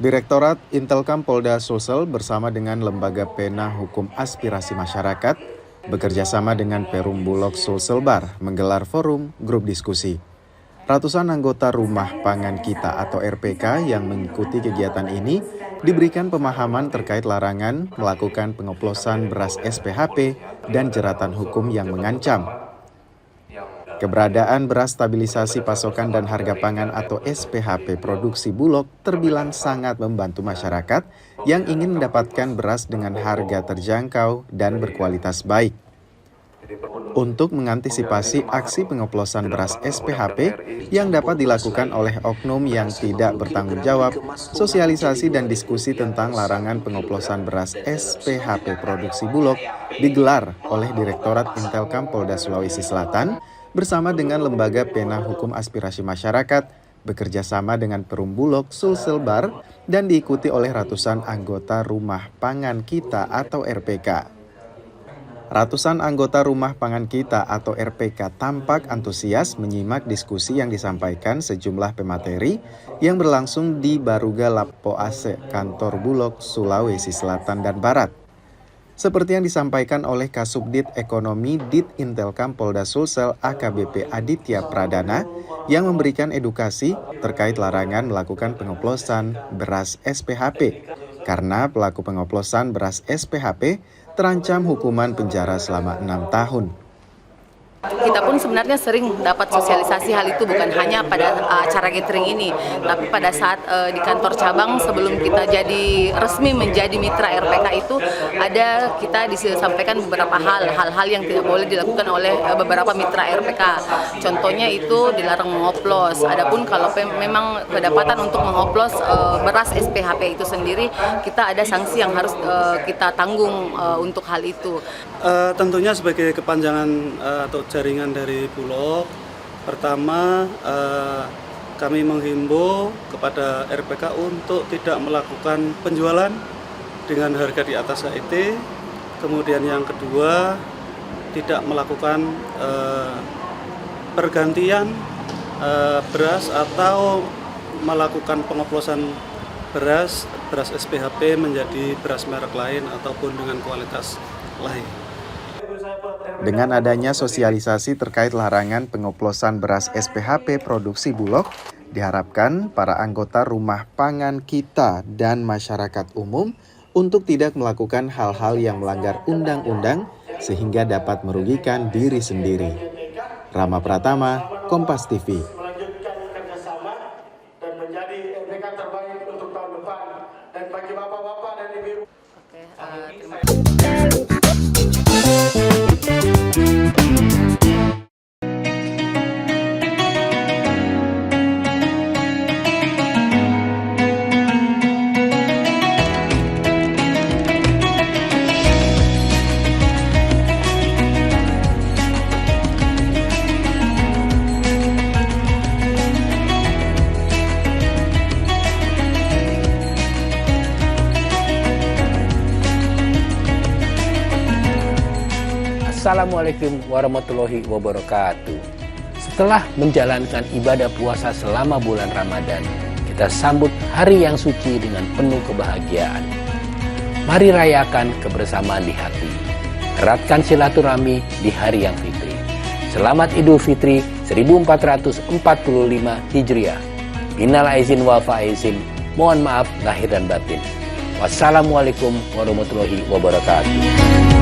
Direktorat Intelkam Polda Sulsel bersama dengan Lembaga Pena Hukum Aspirasi Masyarakat bekerjasama dengan Perum Bulog Sulselbar menggelar forum grup diskusi. Ratusan anggota Rumah Pangan Kita atau RPK yang mengikuti kegiatan ini diberikan pemahaman terkait larangan melakukan pengoplosan beras SPHP dan jeratan hukum yang mengancam. Keberadaan beras stabilisasi pasokan dan harga pangan atau SPHP produksi Bulog terbilang sangat membantu masyarakat yang ingin mendapatkan beras dengan harga terjangkau dan berkualitas baik. Untuk mengantisipasi aksi pengoplosan beras SPHP yang dapat dilakukan oleh oknum yang tidak bertanggung jawab, sosialisasi dan diskusi tentang larangan pengoplosan beras SPHP produksi Bulog digelar oleh Direktorat Intelkam Polda Sulawesi Selatan bersama dengan Lembaga Pena Hukum Aspirasi Masyarakat, bekerja sama dengan Perum Bulog Sulselbar, dan diikuti oleh ratusan anggota Rumah Pangan Kita atau RPK. Ratusan anggota Rumah Pangan Kita atau RPK tampak antusias menyimak diskusi yang disampaikan sejumlah pemateri yang berlangsung di Baruga Lapo Ace, kantor Bulog Sulawesi Selatan dan Barat. Seperti yang disampaikan oleh Kasubdit Ekonomi Dit Intelkam Polda Sulsel AKBP Aditya Pradana yang memberikan edukasi terkait larangan melakukan pengoplosan beras SPHP karena pelaku pengoplosan beras SPHP terancam hukuman penjara selama 6 tahun. Kita pun sebenarnya sering dapat sosialisasi hal itu bukan hanya pada acara gathering ini, tapi pada saat di kantor cabang sebelum kita jadi resmi menjadi mitra RPK itu ada kita disampaikan beberapa hal-hal yang tidak boleh dilakukan oleh beberapa mitra RPK. Contohnya itu dilarang mengoplos. Adapun kalau memang kedapatan untuk mengoplos beras SPHP itu sendiri, kita ada sanksi yang harus kita tanggung untuk hal itu. Tentunya sebagai kepanjangan atau jaringan dari Bulog, pertama kami menghimbau kepada RPK untuk tidak melakukan penjualan dengan harga di atas HET. Kemudian yang kedua, tidak melakukan pergantian beras atau melakukan pengoplosan beras SPHP menjadi beras merek lain ataupun dengan kualitas lain. Dengan adanya sosialisasi terkait larangan pengoplosan beras SPHP produksi Bulog, diharapkan para anggota Rumah Pangan Kita dan masyarakat umum untuk tidak melakukan hal-hal yang melanggar undang-undang sehingga dapat merugikan diri sendiri. Rama Pratama, Kompas TV. Melanjutkan kerjasama dan menjadi RPK terbaik untuk tahun depan. Dan bagi bapak-bapak dan ibu-ibu. Terima kasih. Assalamualaikum warahmatullahi wabarakatuh. Setelah menjalankan ibadah puasa selama bulan Ramadan, kita sambut hari yang suci dengan penuh kebahagiaan. Mari rayakan kebersamaan di hati. Eratkan silaturahmi di hari yang fitri. Selamat Idul Fitri 1445 Hijriah. Minal aizin wal faizin. Mohon maaf lahir dan batin. Wassalamualaikum warahmatullahi wabarakatuh.